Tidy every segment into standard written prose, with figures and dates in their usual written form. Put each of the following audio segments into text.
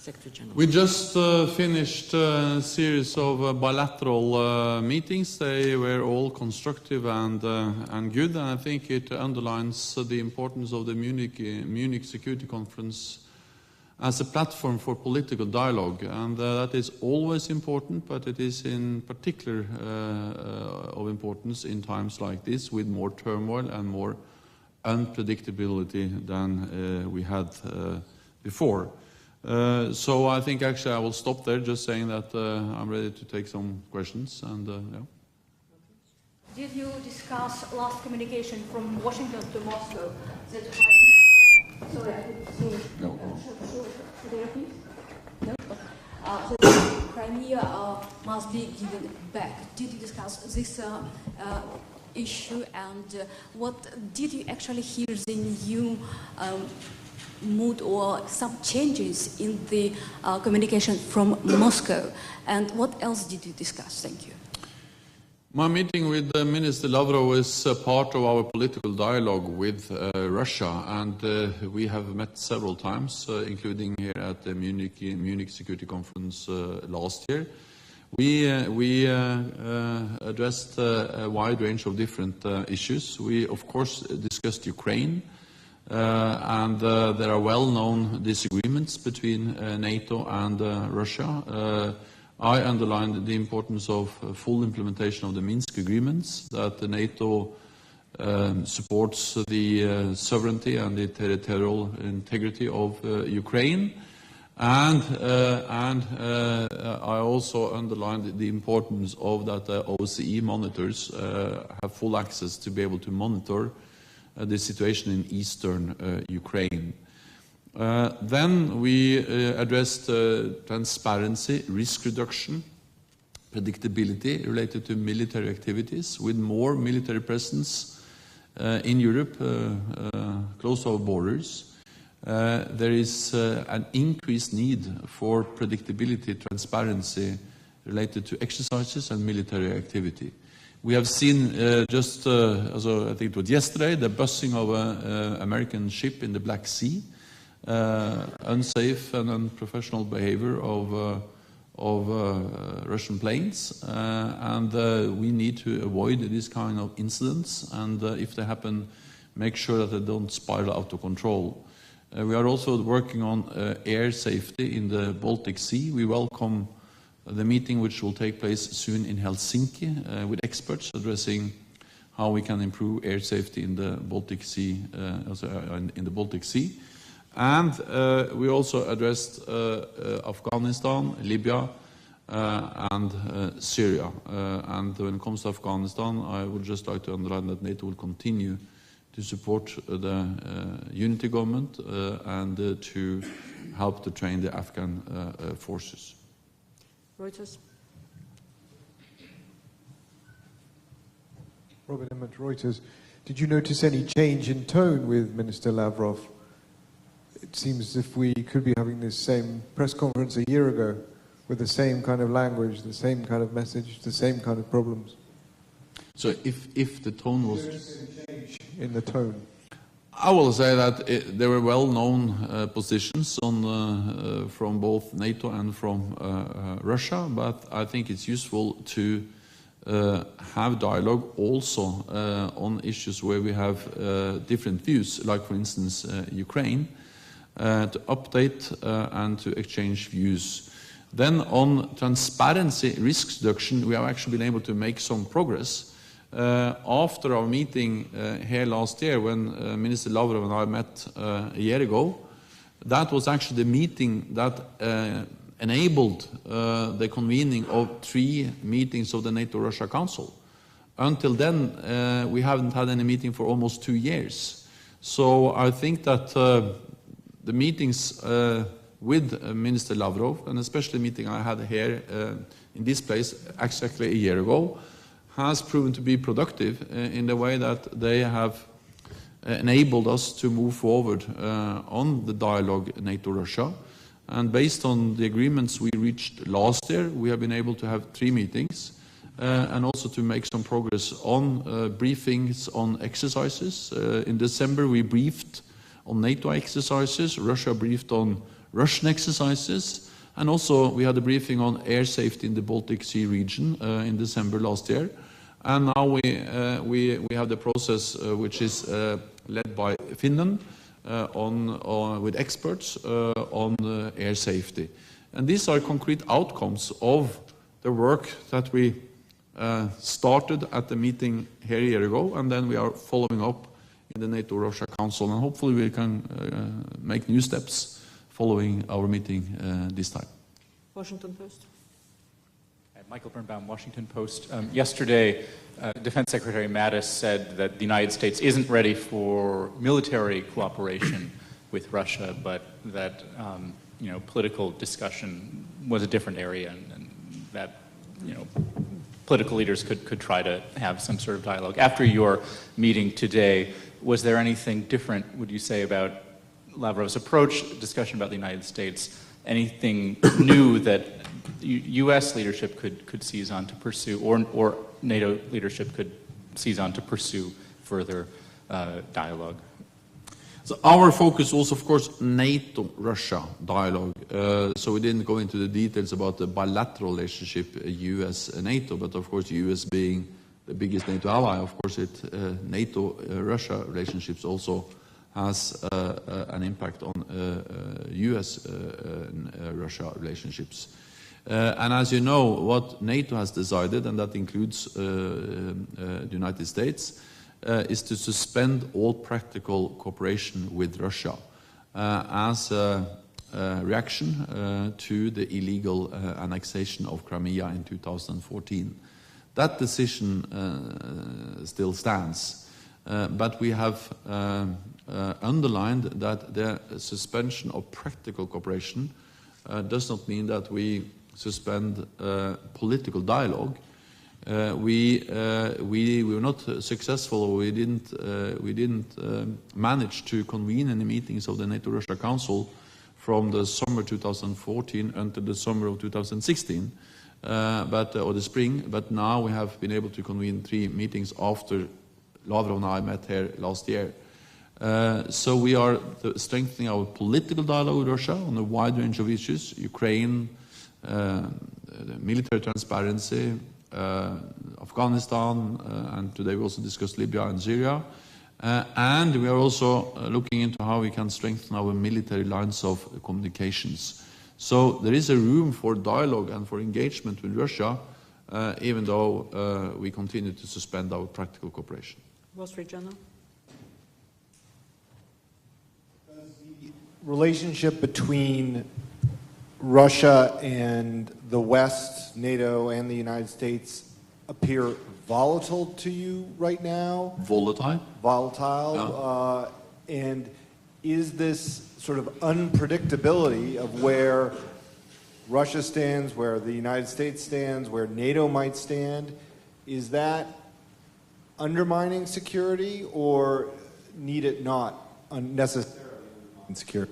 Secretary General. We just finished a series of bilateral meetings. They were all constructive and good, and I think it underlines the importance of the Munich Security Conference as a platform for political dialogue, and that is always important, but it is in particular of importance in times like this, with more turmoil and more unpredictability than we had before. So I think actually I will stop there, just saying that I'm ready to take some questions. And yeah. Did you discuss last communication from Washington to Moscow that sorry, I didn't see. No. Should I repeat? No. That Crimea must be given back. Did you discuss this issue, and what did you actually hear the new mood or some changes in the communication from Moscow, and what else did you discuss? Thank you. My meeting with Minister Lavrov is part of our political dialogue with Russia, and we have met several times, including here at the Munich Security Conference last year. We addressed a wide range of different issues. We, of course, discussed Ukraine, and there are well-known disagreements between NATO and Russia. I underlined the importance of full implementation of the Minsk agreements, that the NATO supports the sovereignty and the territorial integrity of Ukraine. And I also underlined the importance of that the OSCE monitors have full access to be able to monitor the situation in eastern Ukraine. Then we addressed transparency, risk reduction, predictability related to military activities. With more military presence in Europe, close to our borders, there is an increased need for predictability, transparency related to exercises and military activity. We have seen just, also I think it was yesterday, the busing of an American ship in the Black Sea. Unsafe and unprofessional behavior of Russian planes, and we need to avoid these kind of incidents, and if they happen, make sure that they don't spiral out of control. We are also working on air safety in the Baltic Sea. We welcome the meeting which will take place soon in Helsinki with experts addressing how we can improve air safety in the Baltic Sea, in the Baltic Sea. And we also addressed Afghanistan, Libya, and Syria. And when it comes to Afghanistan, I would just like to underline that NATO will continue to support the unity government and to help to train the Afghan forces. Reuters. Robin Emmett, Reuters. Did you notice any change in tone with Minister Lavrov? It seems as if we could be having this same press conference a year ago with the same kind of language, the same kind of message, the same kind of problems. So if the tone was... change in the tone. I will say that there were well-known positions on, from both NATO and from Russia, but I think it's useful to have dialogue also on issues where we have different views, like for instance Ukraine, to update and to exchange views. Then on transparency, risk reduction, we have actually been able to make some progress. After our meeting here last year, when Minister Lavrov and I met a year ago, that was actually the meeting that enabled the convening of 3 meetings of the NATO-Russia Council. Until then, we haven't had any meeting for almost 2 years. So I think that the meetings with Minister Lavrov, and especially the meeting I had here in this place exactly a year ago, has proven to be productive in the way that they have enabled us to move forward on the dialogue NATO-Russia. And based on the agreements we reached last year, we have been able to have 3 meetings and also to make some progress on briefings on exercises. In December we briefed on NATO exercises, Russia briefed on Russian exercises. And also we had a briefing on air safety in the Baltic Sea region in December last year. And now we have the process which is led by Finland with experts on air safety. And these are concrete outcomes of the work that we started at the meeting here a year ago, and then we are following up in the NATO-Russia Council, and hopefully we can make new steps following our meeting this time. Washington Post. Michael Birnbaum, Washington Post. Yesterday, Defense Secretary Mattis said that the United States isn't ready for military cooperation with Russia, but that political discussion was a different area, and that political leaders could try to have some sort of dialogue. After your meeting today, was there anything different, would you say, about Lavrov's approach, discussion about the United States, anything new that U.S. leadership could seize on to pursue, or NATO leadership could seize on to pursue further dialogue? So our focus was, of course, NATO-Russia dialogue. So we didn't go into the details about the bilateral relationship U.S.-NATO, but of course, U.S. being the biggest NATO ally, of course, NATO-Russia relationships also has an impact on U.S.-Russia relationships. And as you know, what NATO has decided, and that includes the United States, is to suspend all practical cooperation with Russia as a reaction to the illegal annexation of Crimea in 2014. That decision still stands, but we have underlined that the suspension of practical cooperation does not mean that we suspend political dialogue. We were not successful, or we didn't manage to convene any meetings of the NATO-Russia Council from the summer 2014 until the summer of 2016, or the spring. But now we have been able to convene 3 meetings after Lavrov and I met here last year. So we are strengthening our political dialogue with Russia on a wide range of issues: Ukraine, military transparency, Afghanistan, and today we also discussed Libya and Syria. And we are also looking into how we can strengthen our military lines of communications. So there is a room for dialogue and for engagement with Russia, even though we continue to suspend our practical cooperation. Wall Street Journal. Does the relationship between Russia and the West, NATO, and the United States appear volatile to you right now? Volatile? Volatile. And is this sort of unpredictability of where Russia stands, where the United States stands, where NATO might stand, is that undermining security, or need it not unnecessarily undermine security?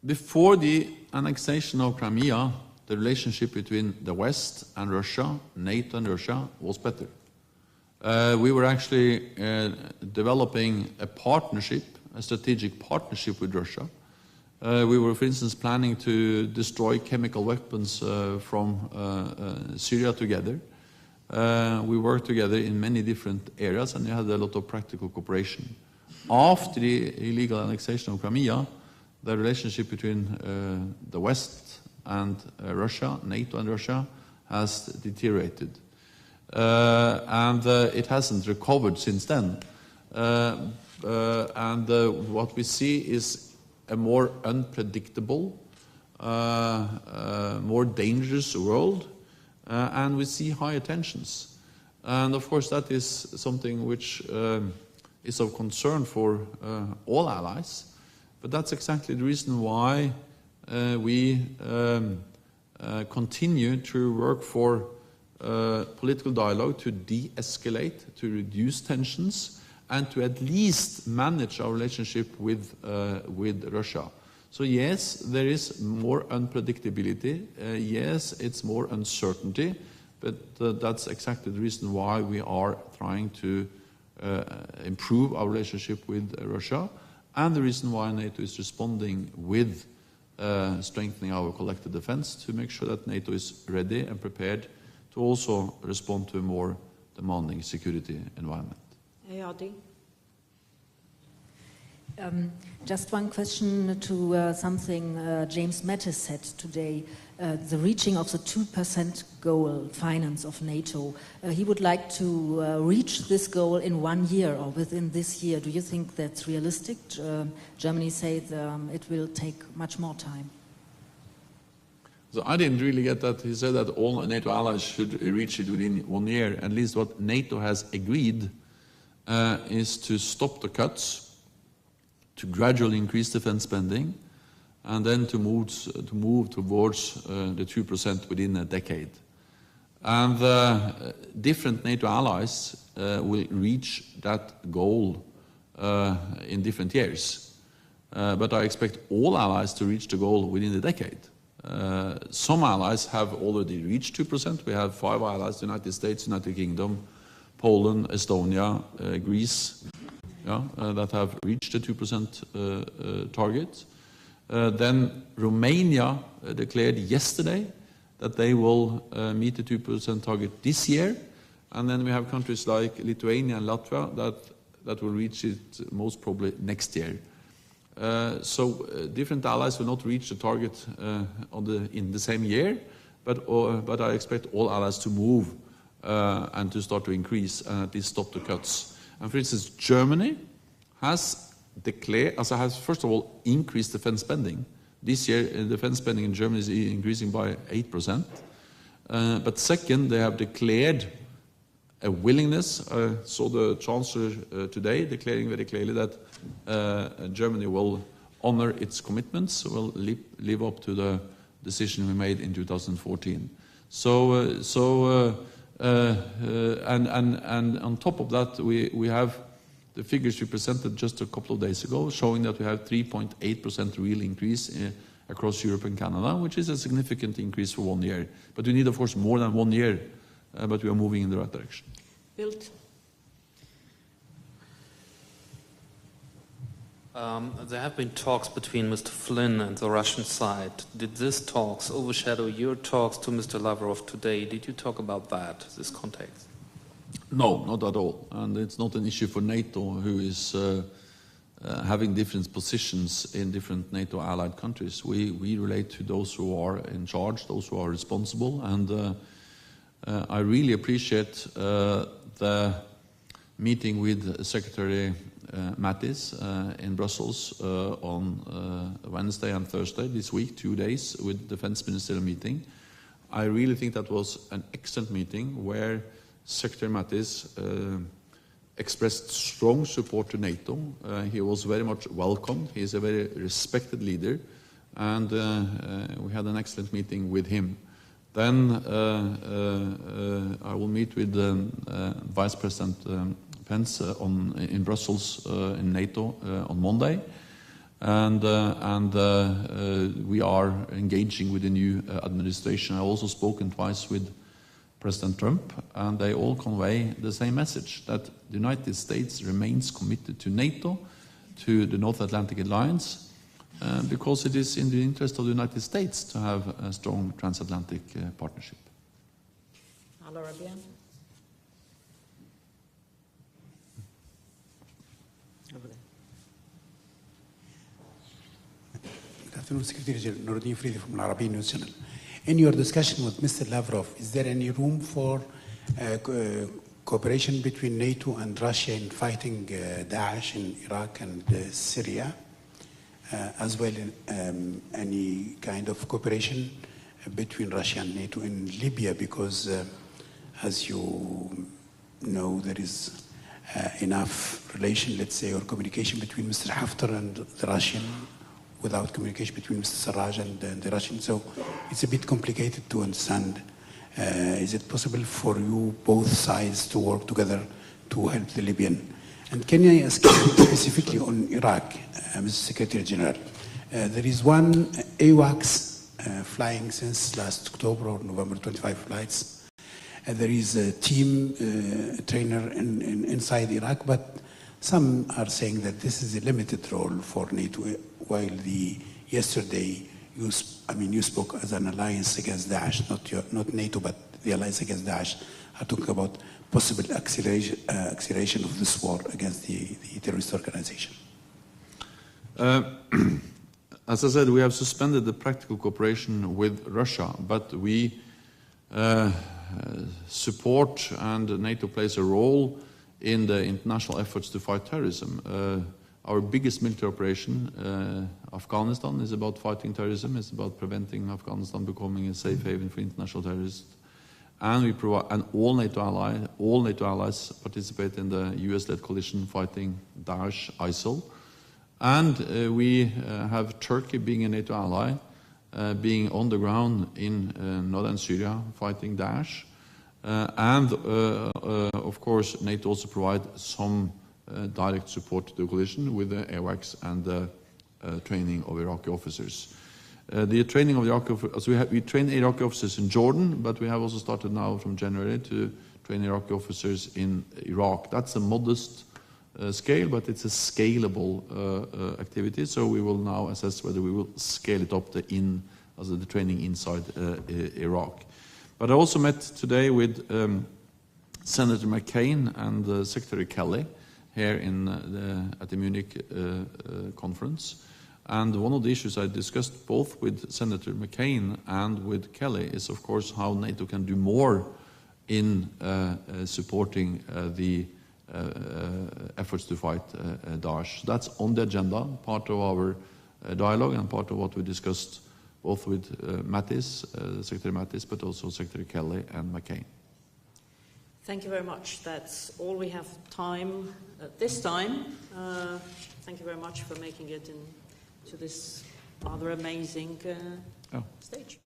Before the annexation of Crimea, the relationship between the West and Russia, NATO and Russia, was better. We were actually developing a partnership, a strategic partnership with Russia. We were, for instance, planning to destroy chemical weapons from Syria together. We worked together in many different areas, and we had a lot of practical cooperation. After the illegal annexation of Crimea, the relationship between the West and Russia, NATO and Russia, has deteriorated. And it hasn't recovered since then. What we see is a more unpredictable, more dangerous world, and we see higher tensions. And of course that is something which is of concern for all allies. But that's exactly the reason why we continue to work for political dialogue to de-escalate, to reduce tensions, and to at least manage our relationship with Russia. So yes, there is more unpredictability. Yes, it's more uncertainty. But that's exactly the reason why we are trying to improve our relationship with Russia, and the reason why NATO is responding with strengthening our collective defense to make sure that NATO is ready and prepared to also respond to a more demanding security environment. Ayadi. Just one question to something James Mattis said today, the reaching of the 2% goal finance of NATO. He would like to reach this goal in 1 year or within this year. Do you think that's realistic? Germany says it will take much more time. So I didn't really get that. He said that all NATO allies should reach it within 1 year. At least what NATO has agreed is to stop the cuts, to gradually increase defense spending, and then to move towards the 2% within a decade. And different NATO allies will reach that goal in different years. But I expect all allies to reach the goal within the decade. Some allies have already reached 2%. We have 5 allies: the United States, United Kingdom, Poland, Estonia, Greece, that have reached the 2% target. Then Romania declared yesterday that they will meet the 2% target this year. And then we have countries like Lithuania and Latvia that will reach it most probably next year. So different allies will not reach the target in the same year, but I expect all allies to move and to start to increase and at least stop the cuts. And for instance, Germany has declared, has first of all increased defense spending. This year, defense spending in Germany is increasing by 8%. But second, they have declared a willingness. I saw the Chancellor today declaring very clearly that Germany will honor its commitments, will live up to the decision we made in 2014. And on top of that, we have the figures we presented just a couple of days ago, showing that we have 3.8% real increase across Europe and Canada, which is a significant increase for 1 year. But we need, of course, more than 1 year, but we are moving in the right direction. Bild. There have been talks between Mr. Flynn and the Russian side. Did these talks overshadow your talks to Mr. Lavrov today? Did you talk about that, this context? No, not at all. And it's not an issue for NATO, who is having different positions in different NATO allied countries. We relate to those who are in charge, those who are responsible. And I really appreciate the meeting with Secretary Mattis in Brussels on Wednesday and Thursday this week, 2 days, with the defense ministerial meeting. I really think that was an excellent meeting where Secretary Mattis expressed strong support to NATO. He was very much welcomed. He is a very respected leader, and we had an excellent meeting with him. Then I will meet with Vice President Pence in Brussels in NATO on Monday, and we are engaging with the new administration. I've also spoken twice with President Trump, and they all convey the same message, that the United States remains committed to NATO, to the North Atlantic Alliance, because it is in the interest of the United States to have a strong transatlantic partnership. Al-Arabian. Good afternoon, Secretary General Nuruddin Fridi from Al Arabian News Channel. In your discussion with Mr. Lavrov, is there any room for cooperation between NATO and Russia in fighting Daesh in Iraq and Syria? As well, any kind of cooperation between Russia and NATO in Libya, because as you know, there is enough relation, let's say, or communication between Mr. Haftar and the Russian, without communication between Mr. Sarraj and the Russian. So it's a bit complicated to understand. Is it possible for you, both sides, to work together to help the Libyan? And can I ask you specifically on Iraq, Mr. Secretary General? There is one AWACS flying since last October or November, 25 flights. There is a team trainer inside Iraq, but some are saying that this is a limited role for NATO, while yesterday you spoke as an alliance against Daesh, not NATO, but the alliance against Daesh are talking about possible acceleration of this war against the terrorist organization. As I said, we have suspended the practical cooperation with Russia, but we support, and NATO plays a role in the international efforts to fight terrorism. Our biggest military operation, Afghanistan, is about fighting terrorism. It's about preventing Afghanistan becoming a safe haven for international terrorists. And we provide, and all NATO allies participate in the US-led coalition fighting Daesh, ISIL. And we have Turkey being a NATO ally, being on the ground in northern Syria fighting Daesh. Of course, NATO also provides some direct support to the coalition with the AWACS and the training of Iraqi officers. The training of Iraqi officers, we train Iraqi officers in Jordan, but we have also started now from January to train Iraqi officers in Iraq. That's a modest scale, but it's a scalable activity, so we will now assess whether we will scale it up the training inside Iraq. But I also met today with Senator McCain and Secretary Kelly here at the Munich conference. And one of the issues I discussed both with Senator McCain and with Kelly is, of course, how NATO can do more in supporting the efforts to fight Daesh. That's on the agenda, part of our dialogue and part of what we discussed both with Mattis, Secretary Mattis, but also Secretary Kelly and McCain. Thank you very much. That's all we have time at this time. Thank you very much for making it into this rather amazing stage.